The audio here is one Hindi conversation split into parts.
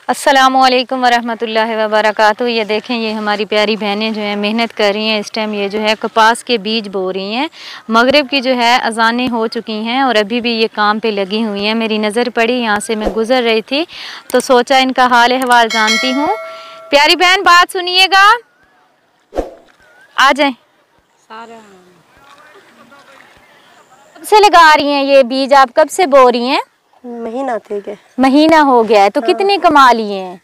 अस्सलामुअलैकुम वरहमतुल्लाहि वबरकातुहू। ये देखें, ये हमारी प्यारी बहनें जो हैं मेहनत कर रही हैं। इस टाइम ये जो है कपास के बीज बो रही हैं। मगरिब की जो है अजानें हो चुकी हैं और अभी भी ये काम पे लगी हुई हैं। मेरी नज़र पड़ी, यहाँ से मैं गुज़र रही थी तो सोचा इनका हाल अहवाल जानती हूँ। प्यारी बहन, बात सुनिएगा, आ जाए। कब से लगा रही हैं ये बीज? आप कब से बो रही हैं? महीना थे के महीना हो गया है। तो कितने कमा लिए हैं?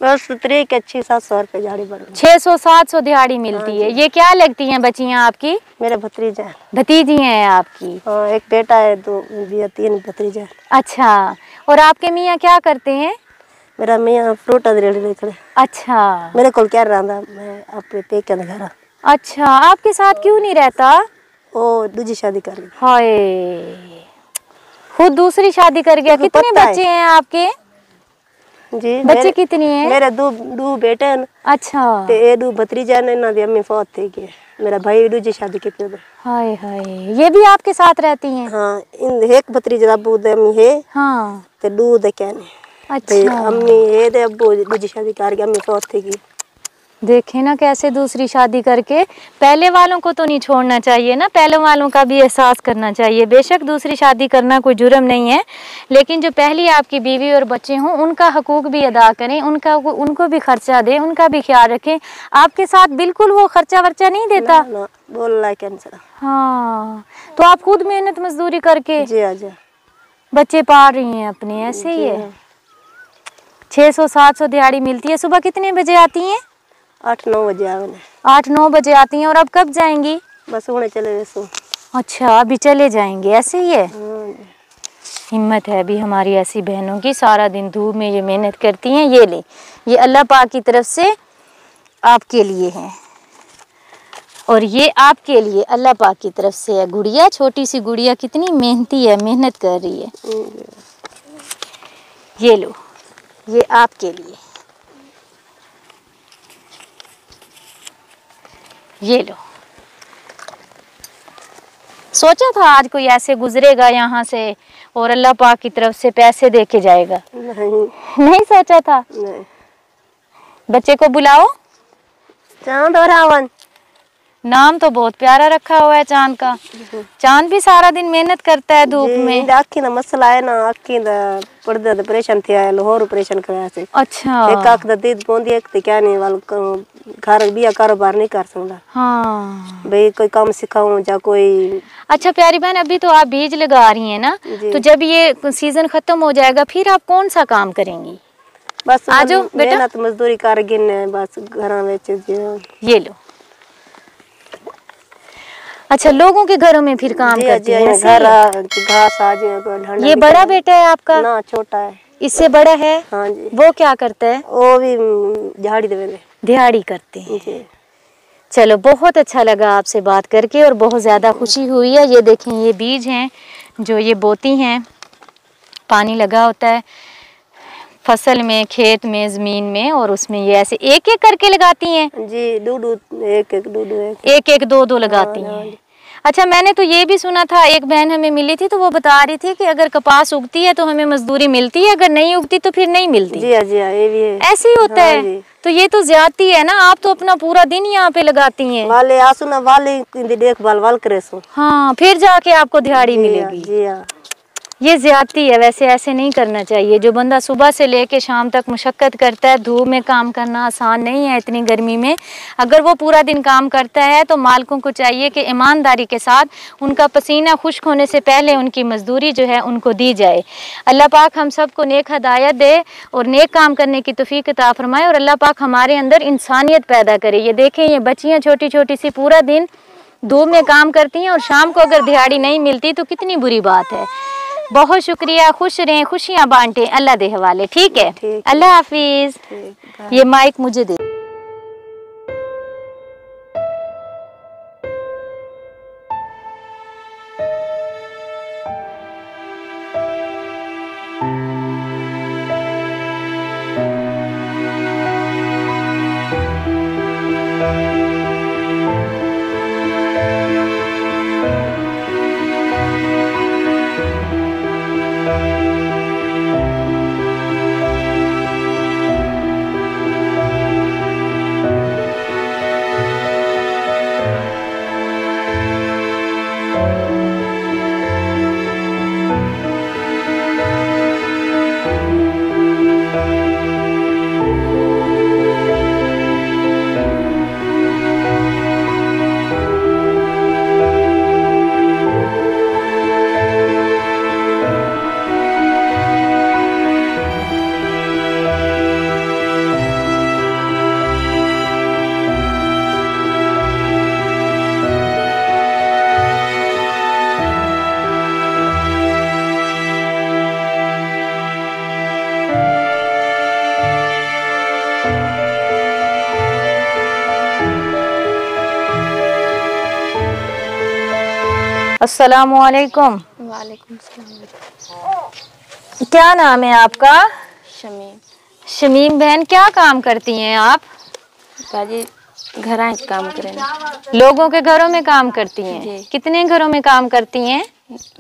बस उतरे के 600-700 रुपये दिहाड़ी बढ़ 600-700 दिहाड़ी मिलती है। ये क्या लगती हैं बच्चियाँ आपकी? मेरे भतीजे हैं। भतीजी हैं आपकी? हाँ, एक बेटा है, 3 भतीजे। अच्छा, और आपके मियाँ क्या करते हैं? मेरा मियाँ फ्रूट रेडी खड़े। अच्छा, मेरे को क्या रहा, मैं अपने पेके घर। अच्छा, आपके साथ क्यों नहीं रहता? वो दूसरी शादी कर ली। हाय, खुद दूसरी शादी कर गया। कितने बच्चे हैं आपके? जी, बच्चे कितनी हैं? मेरे दो बेटे हैं। अच्छा, ते ये 2 भतीजे हैं ना, दी अम्मी फौत थी के। मेरा भाई दूसरी शादी की थी। हाय हाय, ये भी आपके साथ रहती हैं? हाँ, इन एक भतीजे अब्बू दे अम्मी है। हाँ, ते 2 दे कहने। अच्छा, अम्मी ये दे अब्बू दूसरी शादी कर के अम्मी फौत थी की। देखे ना कैसे दूसरी शादी करके। पहले वालों को तो नहीं छोड़ना चाहिए ना, पहले वालों का भी एहसास करना चाहिए। बेशक दूसरी शादी करना कोई जुर्म नहीं है, लेकिन जो पहली आपकी बीवी और बच्चे हों उनका हकूक भी अदा करें, उनको भी खर्चा दें, उनका भी ख्याल रखें। आपके साथ बिल्कुल वो खर्चा वर्चा नहीं देता? ना, बोल रहा है कैंसर। हाँ, तो आप खुद मेहनत मजदूरी करके जी बच्चे पाल रही हैं अपने? ऐसे ही है। 600-700 दिहाड़ी मिलती है। सुबह कितने बजे आती हैं? 8-9 बजे आवे। 8-9 बजे आती हैं। और अब कब जाएंगी? बस होने चले गए। अच्छा, अभी चले जाएंगे। ऐसे ही है। हिम्मत है अभी हमारी ऐसी बहनों की, सारा दिन धूप में ये मेहनत करती हैं। ये ले, ये अल्लाह पाक की तरफ से आपके लिए है और ये आपके लिए अल्लाह पाक की तरफ से है। गुड़िया, छोटी सी गुड़िया कितनी मेहनती है, मेहनत कर रही है। ये लो, ये आपके लिए, ये लो। सोचा था आज कोई ऐसे गुजरेगा यहाँ से और अल्लाह पाक की तरफ से पैसे दे के जाएगा? नहीं सोचा था? नहीं। बच्चे को बुलाओ। चांद और रावण, नाम तो बहुत प्यारा रखा हुआ है चांद का। चांद भी सारा दिन मेहनत करता है धूप में। आखी ना मसला है ना, आखी दा पर्दे दा ऑपरेशन थे, लाहौर ऑपरेशन कराया से। अच्छा, एक आंख दा दीद पोंदी, एक ते क्या नहीं वाल घर बिया कारोबार नहीं कर सकता। हाँ भाई कोई काम सिखाऊं या कोई। अच्छा प्यारी बहन, अभी तो आप बीज लगा रही हैं ना, तो जब ये सीजन खत्म हो जाएगा फिर आप कौन सा काम करेंगी? बस आ जाओ बेटा, मेहनत मजदूरी कर गिन बस घर में। ये लो। अच्छा, लोगों के घरों में फिर काम करती हैं? घर घास आज। ये बड़ा बेटा है आपका? ना, छोटा है। इससे बड़ा है? हाँ जी। वो क्या करता है? वो भी दिहाड़ी देवे। दिहाड़ी करते हैं जी। चलो, बहुत अच्छा लगा आपसे बात करके और बहुत ज़्यादा खुशी हुई है। ये देखें, ये बीज हैं जो ये बोती हैं। पानी लगा होता है फसल में, खेत में, ज़मीन में, और उसमें ये ऐसे एक एक करके लगाती हैं जी। एक एक दो दो लगाती हैं। अच्छा, मैंने तो ये भी सुना था, एक बहन हमें मिली थी तो वो बता रही थी कि अगर कपास उगती है तो हमें मजदूरी मिलती है, अगर नहीं उगती तो फिर नहीं मिलती। जी हाँ, ये भी है। ऐसे ही होता है। तो ये तो ज्यादती है ना, आप तो अपना पूरा दिन यहाँ पे लगाती हैं। वाले आसू ना, वाले देखभाल वाल करे सो। हाँ, फिर जाके आपको दिहाड़ी मिलेगी। जी हाँ, ये ज्यादती है। वैसे ऐसे नहीं करना चाहिए। जो बंदा सुबह से लेके शाम तक मुशक्कत करता है, धूप में काम करना आसान नहीं है इतनी गर्मी में। अगर वो पूरा दिन काम करता है तो मालिकों को चाहिए कि ईमानदारी के साथ उनका पसीना खुश्क होने से पहले उनकी मजदूरी जो है उनको दी जाए। अल्लाह पाक हम सबको नेक हदायत दे और नेक काम करने की तौफीक अता फरमाए और अल्लाह पाक हमारे अंदर इंसानियत पैदा करे। ये देखें, ये बच्चियाँ छोटी छोटी सी पूरा दिन धूप में काम करती हैं और शाम को अगर दिहाड़ी नहीं मिलती तो कितनी बुरी बात है। बहुत शुक्रिया, खुश रहें, खुशियाँ बांटें, अल्लाह दे हवाले। ठीक है, अल्लाह हाफिज। ये माइक मुझे दे। अस्सलामुअलैकुम। वालेकुम सलाम। क्या नाम है आपका? शमीम। शमीम बहन, क्या काम करती हैं आप? बाजी घर काम करें। लोगों के घरों में काम करती हैं? जी। कितने घरों में काम करती हैं?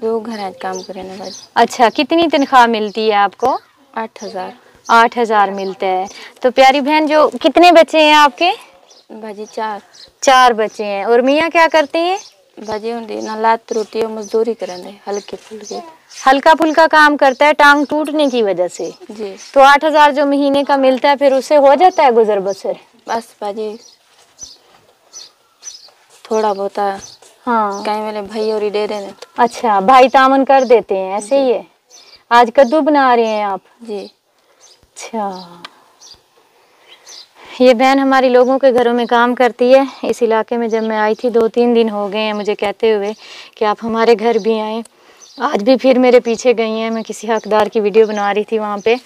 2 घर काम करें बाजी। अच्छा, कितनी तनख्वाह मिलती है आपको? 8000। 8000 मिलता है। तो प्यारी बहन, जो कितने बच्चे हैं आपके? बाजी 4। 4 बच्चे हैं। और मियाँ क्या करते हैं? बाजी उन्हें ना लात रोटी और मजदूरी करेंगे, हल्के फुल्के। हल्का फुल्का काम करता है टांग टूटने की वजह से। जी। तो 8000 जो महीने का मिलता है, फिर उससे हो जाता है गुजर बसर? बस बाजी थोड़ा बहुत। हाँ, कहीं मेरे भाई और दे रहे हैं। अच्छा, भाई तामन कर देते हैं, ऐसे ही है। आज कद्दू बना रहे हैं आप? जी। अच्छा, ये बहन हमारी लोगों के घरों में काम करती है। इस इलाके में जब मैं आई थी 2-3 दिन हो गए हैं मुझे कहते हुए कि आप हमारे घर भी आएँ। आज भी फिर मेरे पीछे गई हैं। मैं किसी हकदार की वीडियो बना रही थी वहाँ पे,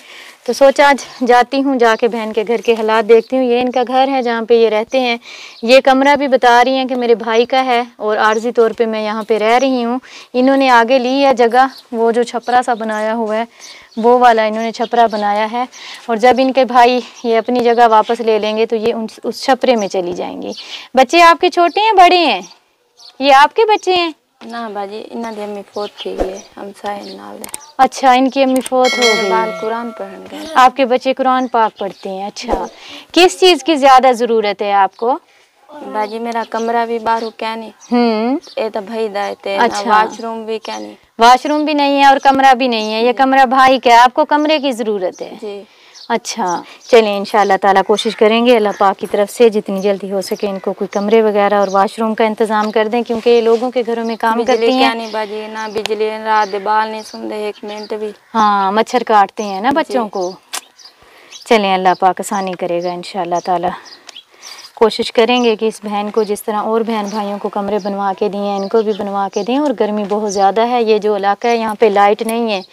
तो सोचा आज जाती हूँ, जाके बहन के घर के हालात देखती हूँ। ये इनका घर है जहाँ पे ये रहते हैं। ये कमरा भी बता रही हैं कि मेरे भाई का है और आर्जी तौर पे मैं यहाँ पे रह रही हूँ। इन्होंने आगे ली है जगह, वो जो छपरा सा बनाया हुआ है वो वाला इन्होंने छपरा बनाया है। और जब इनके भाई ये अपनी जगह वापस ले लेंगे तो ये उस छपरे में चली जाएंगी। बच्चे आपके छोटे हैं बड़े हैं? ये आपके बच्चे हैं? ना बाजी इन्ना दी अम्मी फोत थी गई, हम साए नाल है। अच्छा, इनकी अम्मी फोत हो गई। बाल कुरान पढ़न गए। आपके बच्चे कुरान पाक पढ़ते हैं? अच्छा, किस चीज़ की ज़्यादा ज़रूरत है आपको? बाजी मेरा कमरा भी बाहर क्या नहीं। ये तो भाई दायते। अच्छा। वॉशरूम भी क्या नहीं। वॉशरूम भी नहीं है और कमरा भी नहीं है। ये कमरा भाई का है, आपको कमरे की ज़रूरत है? जी। अच्छा, चलिए इंशाल्लाह ताला कोशिश करेंगे अल्लाह पाक की तरफ से जितनी जल्दी हो सके इनको कोई कमरे वगैरह और वॉशरूम का इंतज़ाम कर दें, क्योंकि ये लोगों के घरों में काम करती हैं। क्या नहीं बाजी, ना बिजली रात दे बाल नहीं सुनते 1 मिनट भी। हाँ, मच्छर काटते हैं ना बच्चों को। चलें, अल्लाह पाक आसानी करेगा इंशाल्लाह ताला। कोशिश करेंगे कि इस बहन को जिस तरह और बहन भाइयों को कमरे बनवा के दिए हैं इनको भी बनवा के दें। और गर्मी बहुत ज़्यादा है। ये जो इलाका है यहाँ पे लाइट नहीं है।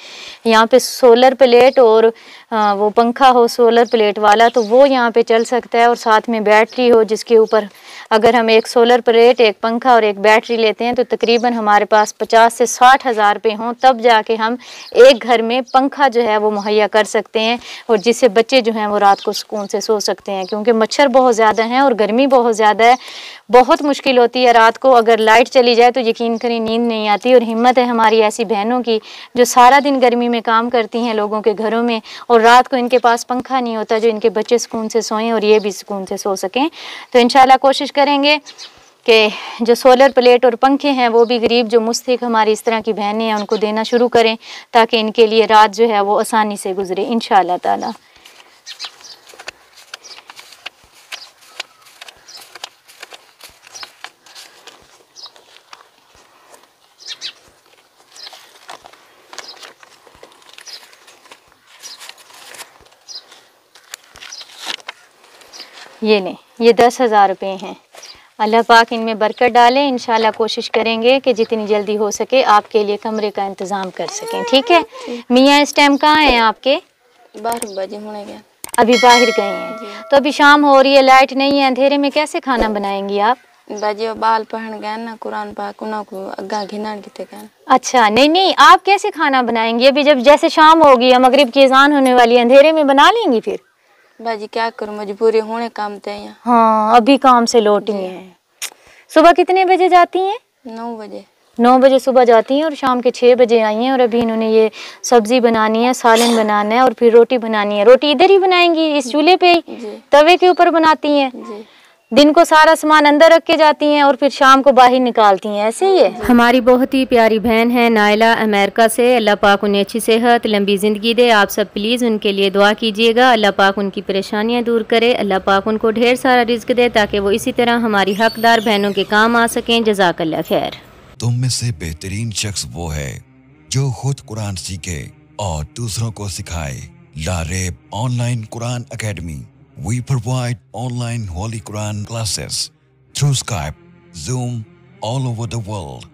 यहाँ पे सोलर प्लेट और वो पंखा हो सोलर प्लेट वाला तो वो यहाँ पे चल सकता है, और साथ में बैटरी हो जिसके ऊपर अगर हम एक सोलर प्लेट, एक पंखा और एक बैटरी लेते हैं तो तकरीबन हमारे पास 50 से 60 हज़ार रुपये हों, तब जाके हम एक घर में पंखा जो है वो मुहैया कर सकते हैं, और जिससे बच्चे जो हैं वो रात को सुकून से सो सकते हैं। क्योंकि मच्छर बहुत ज़्यादा हैं और गर्मी बहुत ज़्यादा है। बहुत मुश्किल होती है रात को, अगर लाइट चली जाए तो यकीन करें नींद नहीं आती। और हिम्मत है हमारी ऐसी बहनों की जो सारा दिन गर्मी में काम करती हैं लोगों के घरों में, और रात को इनके पास पंखा नहीं होता जो इनके बच्चे सुकून से सोएं और ये भी सुकून से सो सकें। तो इंशाल्लाह कोशिश करेंगे कि जो सोलर प्लेट और पंखे हैं वो भी गरीब जो मुस्तहिक हमारी इस तरह की बहनें हैं उनको देना शुरू करें, ताकि इनके लिए रात जो है वो आसानी से गुजरे इंशाल्लाह ताला। ये लें, ये 10,000 रुपये हैं। अल्लाह पाक इनमें बरकत डालें। इंशाल्लाह कोशिश करेंगे कि जितनी जल्दी हो सके आपके लिए कमरे का इंतज़ाम कर सकें। ठीक है मियाँ, इस टाइम कहाँ हैं आपके? 12 बजे होने गया। अभी बाहर गए हैं? तो अभी शाम हो रही है, लाइट नहीं है, अंधेरे में कैसे खाना बनाएंगी आप? बाजी बाल पहन गए ना कुरान पाक उना को अग्गा घिना किते गए। अच्छा, नहीं, आप कैसे खाना बनाएंगी अभी जब जैसे शाम होगी या मगरिब की अजान होने वाली है, अंधेरे में बना लेंगी फिर? बाजी क्या करूं, मजबूरी होने काम ते हैं। हाँ, अभी काम से लौटी हैं। सुबह कितने बजे जाती हैं? 9 बजे। 9 बजे सुबह जाती हैं और शाम के 6 बजे आई हैं। और अभी इन्होंने ये सब्जी बनानी है, सालन बनाना है और फिर रोटी बनानी है। रोटी इधर ही बनाएंगी इस चूल्हे पे ही, तवे के ऊपर बनाती हैं? दिन को सारा सामान अंदर रख के जाती हैं और फिर शाम को बाहर निकालती हैं, ऐसे ही है। हमारी बहुत ही प्यारी बहन है नायला, अमेरिका से। अल्लाह पाक उन्हें अच्छी सेहत लंबी ज़िंदगी दे। आप सब प्लीज़ उनके लिए दुआ कीजिएगा। अल्लाह पाक उनकी परेशानियां दूर करे। अल्लाह पाक उनको ढेर सारा रिज़्क दे ताकि वो इसी तरह हमारी हकदार बहनों के काम आ सकें। जज़ाकल्लाह खैर। तुम में से बेहतरीन शख्स वो है जो खुद कुरान सीखे और दूसरों को सिखाए। Lareb online Quran academy. We provide online Holy Quran classes through Skype, Zoom, all over the world.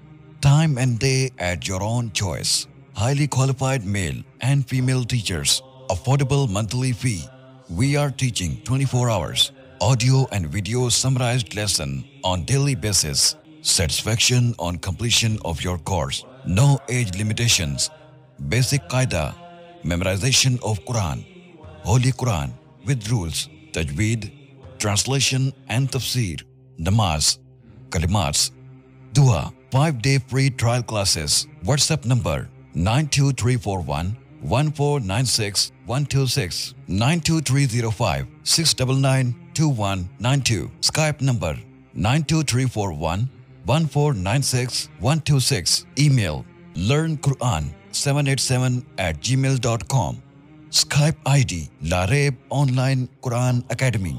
Time and day at your own choice. Highly qualified male and female teachers. Affordable monthly fee. We are teaching 24 hours. Audio and video summarized lesson on daily basis. satisfaction on completion of your course, no age limitations, basic qaida, memorization of Quran, Holy Quran with rules, tajweed, translation and tafsir, namaz, kalimats, dua, 5-day free trial classes. WhatsApp number 92341 1496 126 92305 699 2192. Skype number 92341 1496 126. Email learnquran787@gmail.com. Skype ID Lareb Online Quran Academy.